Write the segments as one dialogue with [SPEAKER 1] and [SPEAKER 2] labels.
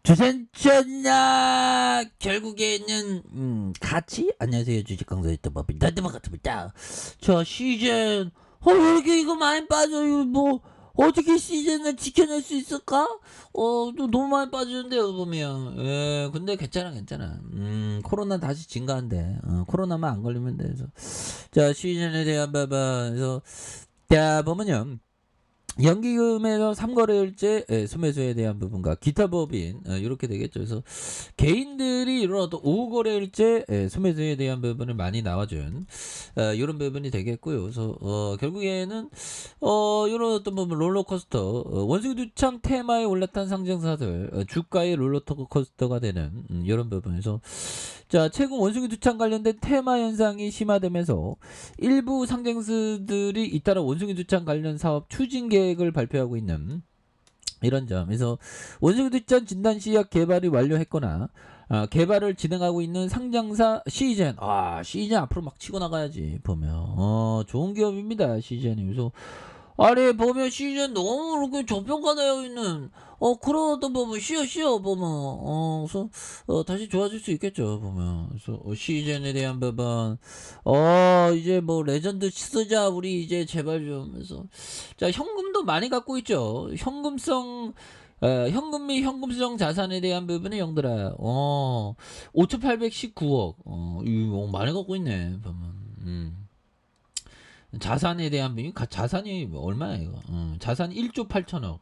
[SPEAKER 1] 주센천야 결국에는 같이 안녕하세요 주식강사의 또법입니다. 같습니다. 자 시즌 왜 이렇게 이거 많이 빠져요. 뭐 어떻게 시즌을 지켜낼 수 있을까? 또 너무 많이 빠지는데요 보면. 근데 괜찮아. 코로나 다시 진가한데 코로나만 안 걸리면 돼. 그래서 자 시즌에 대한 그래서 자 보면요. 연기금에서 3거래일제 소매수에 대한 부분과 기타 법인 이렇게 되겠죠. 그래서 개인들이 이런 어떤 5거래일제 소매수에 대한 부분을 많이 나와준 이런 부분이 되겠고요. 그래서 결국에는 이런 어떤 부분 롤러코스터 원숭이 두창 테마에 올랐던 상징사들 주가의 롤러코스터가 되는 이런 부분에서 자 최근 원숭이 두창 관련된 테마 현상이 심화되면서 일부 상장주들이 잇따라 원숭이 두창 관련 사업 추진 계획을 발표하고 있는 이런 점에서 원숭이 두창 진단 시약 개발이 완료했거나 개발을 진행하고 있는 상장사 시젠 시젠 앞으로 막 치고 나가야지 보면 좋은 기업입니다 시젠이. 그래서 아니 보면 시즌 너무 이렇게 저평가되어 있는 그러다 보면 쉬어 보면 그래서 다시 좋아질 수 있겠죠 보면. 그래서 시즌에 대한 부분 이제 뭐 레전드 쓰자 우리 이제 제발 좀 해서 자 현금도 많이 갖고 있죠. 현금성 현금 및 현금성 자산에 대한 부분은 형들아 5,819억 이거 많이 갖고 있네 보면. 자산에 대한 부분이 자산이 얼마야 이거? 자산 1조 8천억,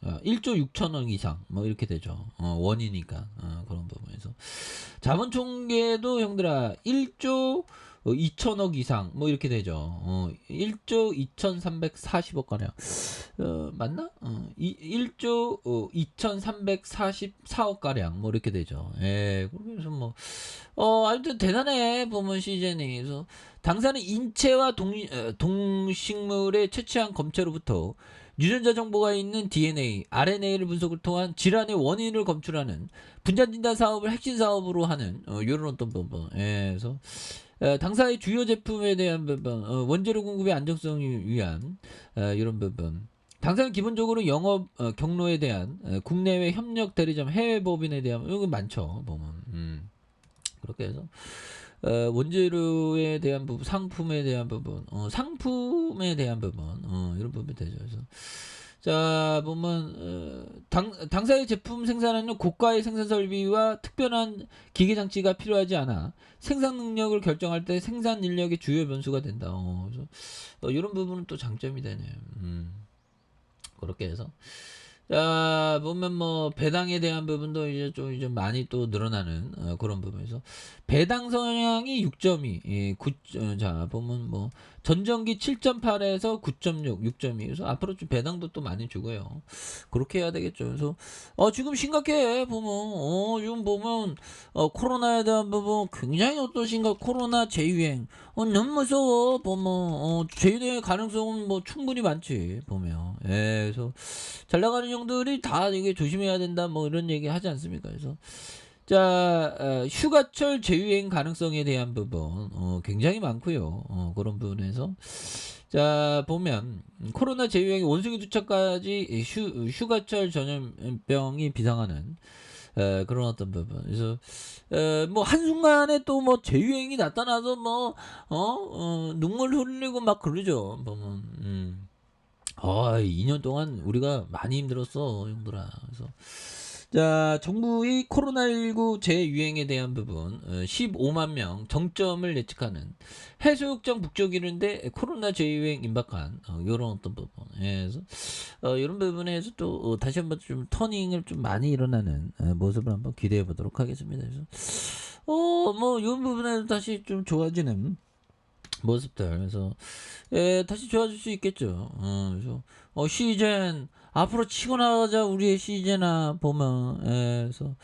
[SPEAKER 1] 1조 6천억 이상 뭐 이렇게 되죠. 원이니까 그런 부분에서 자본 총계도 형들아 1조 2천억 이상 뭐 이렇게 되죠. 1조 2,340억 가량 맞나? 1조 2,344억 가량 뭐 이렇게 되죠. 그래서 뭐 아무튼 대단해 보면 시즌이. 그래서 당사는 인체와 동식물에 채취한 검체로부터 유전자 정보가 있는 DNA, RNA를 분석을 통한 질환의 원인을 검출하는 분자 진단 사업을 핵심 사업으로 하는 이런 어떤 부분. 그래서 당사의 주요 제품에 대한 부분, 원재료 공급의 안정성을 위한 이런 부분. 당사는 기본적으로 영업 경로에 대한 국내외 협력 대리점 해외 법인에 대한 이거 많죠 보면. 그렇게 해서 원재료에 대한 부분, 상품에 대한 부분, 상품에 대한 부분, 이런 부분이 되죠. 그래서 자 보면 당사의 제품 생산하는 고가의 생산 설비와 특별한 기계 장치가 필요하지 않아 생산 능력을 결정할 때 생산 인력의 주요 변수가 된다. 그래서 이런 부분은 또 장점이 되네요. 그렇게 해서 자 보면 뭐 배당에 대한 부분도 이제 좀 이제 많이 또 늘어나는 그런 부분에서 배당 성향이 6.2 자 보면 뭐 전전기 7.8에서 9.6 6.2 그래서 앞으로 좀 배당도 또 많이 주고요. 그렇게 해야 되겠죠. 그래서 지금 심각해 보면 지금 보면 코로나에 대한 부분 굉장히 어떤 코로나 재유행 너무 무서워 보면 재유행의 가능성은 뭐 충분히 많지 보면. 그래서 잘 나가는 형들이 다 이게 조심해야 된다 뭐 이런 얘기 하지 않습니까? 그래서 자 휴가철 재유행 가능성에 대한 부분 굉장히 많고요. 그런 부분에서 자 보면 코로나 재유행이 원숭이 두차까지 휴가철 전염병이 비상하는 그런 어떤 부분. 그래서 뭐 한순간에 또 뭐 재유행이 나타나서 뭐 눈물 흘리고 막 그러죠 보면. 2년 동안 우리가 많이 힘들었어, 형들아. 그래서 자, 정부의 코로나19 재유행에 대한 부분 15만 명 정점을 예측하는 해수욕장 북쪽이는데 코로나 재유행 임박한 이런 어떤 부분. 그래서 이런 부분에서 또 다시 한번 좀 터닝을 좀 많이 일어나는 모습을 한번 기대해 보도록 하겠습니다. 그래서 뭐 이런 부분에서 다시 좀 좋아지는 모습들. 그래서 다시 좋아질 수 있겠죠. 그래서 시즌 앞으로 치고 나가자 우리의 시즌아 보면. 그래서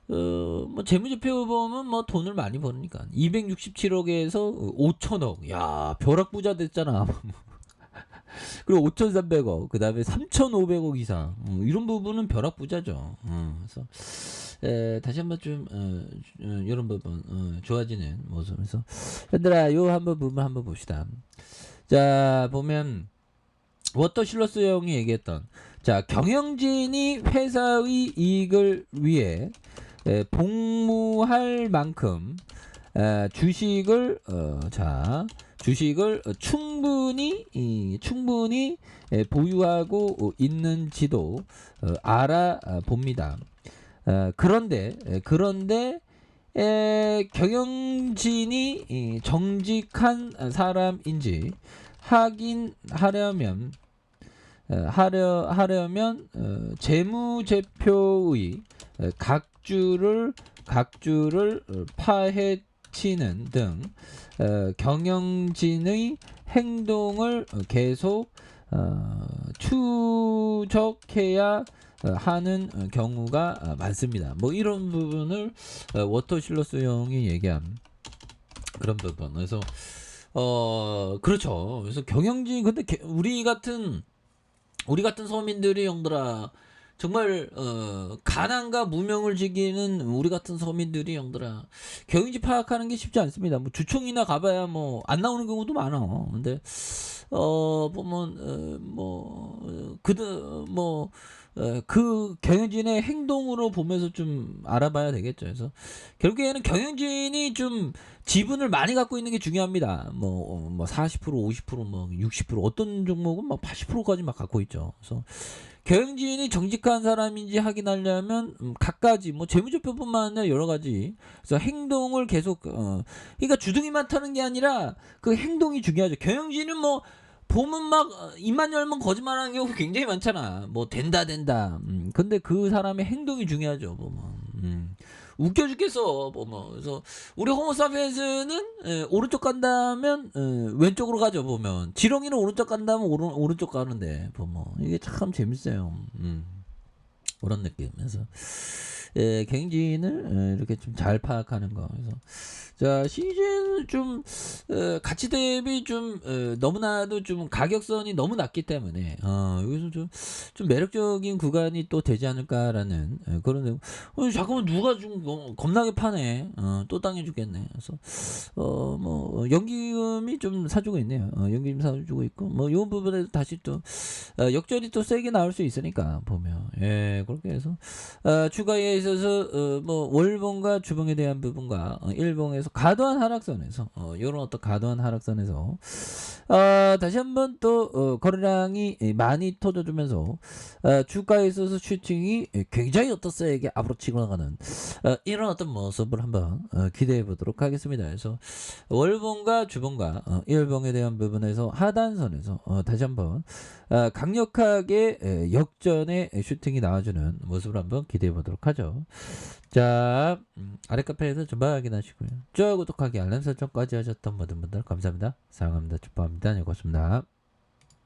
[SPEAKER 1] 뭐 재무제표 보면 뭐 돈을 많이 버니까 267억에서 5천억. 야 벼락부자 됐잖아. 그리고 5,300억, 그 다음에 3,500억 이상, 이런 부분은 벼락부자죠. 그래서 다시 한번 좀 이런 부분 좋아지는 모습에서 얘들아 요 한번 부분 한번 봅시다. 자 보면 워터실러스 형이 얘기했던 자, 경영진이 회사의 이익을 위해 복무할 만큼 주식을 충분히 보유하고 있는지도 알아봅니다. 그런데 경영진이 정직한 사람인지 확인하려면 재무제표의 각주를 파헤치는 등 경영진의 행동을 계속 추적해야 하는 경우가 많습니다. 뭐 이런 부분을 워터실러스 형이 얘기한 그런 부분. 그래서 그렇죠. 그래서 경영진, 근데 우리 같은 서민들이 형들아 정말 가난과 무명을 지기는 우리 같은 서민들이 형들아 경영진 파악하는 게 쉽지 않습니다. 뭐 주총이나 가봐야 뭐 안 나오는 경우도 많아. 근데 보면 그 경영진의 행동으로 보면서 좀 알아봐야 되겠죠. 그래서 결국에는 경영진이 좀 지분을 많이 갖고 있는 게 중요합니다. 뭐 40%, 50%, 뭐 60% 어떤 종목은 막 80%까지 막 갖고 있죠. 그래서 경영진이 정직한 사람인지 확인하려면 갖가지 뭐 재무제표뿐만 아니라 여러 가지 그래서 행동을 계속 그러니까 주둥이만 터는 게 아니라 그 행동이 중요하죠. 경영진은 뭐 보면 막 입만 열면 거짓말하는 경우 굉장히 많잖아. 뭐 된다. 근데 그 사람의 행동이 중요하죠. 보면 웃겨 죽겠어. 보면 그래서 우리 호모사피엔스는 오른쪽 간다면 왼쪽으로 가죠. 보면 지렁이는 오른쪽 간다면 오른쪽 가는데 보면 이게 참 재밌어요. 그런 느낌에서 경진을 이렇게 좀 잘 파악하는 거. 그래서 자 시즌 좀 가치 대비 좀 너무나도 좀 가격선이 너무 낮기 때문에 여기서 좀 매력적인 구간이 또 되지 않을까라는 그런 잠깐만 누가 좀 겁나게 파네. 또 당해주겠네. 그래서 뭐 연기금이 좀 사주고 있네요. 연기금 사주고 있고 뭐 이 부분에서 다시 또 역전이 또 세게 나올 수 있으니까 보면 그렇게 해서 추가에 있어서 뭐 월봉과 주봉에 대한 부분과 일봉에서 과도한 하락선에서 이런 어떤 과도한 하락선에서 다시 한번 또 거래량이 많이 터져주면서 주가에 있어서 슈팅이 굉장히 어떤 세게 앞으로 치고 나가는 이런 어떤 모습을 한번 기대해 보도록 하겠습니다. 그래서 월봉과 주봉과 일봉에 대한 부분에서 하단선에서 다시 한번 강력하게 역전의 슈팅이 나와주는 모습을 한번 기대해 보도록 하죠. 자, 아래 카페에서 전방 확인하시고요. 좋아요, 구독하기, 알람 설정까지 하셨던 모든 분들 감사합니다. 사랑합니다. 축복합니다. 네, 고맙습니다.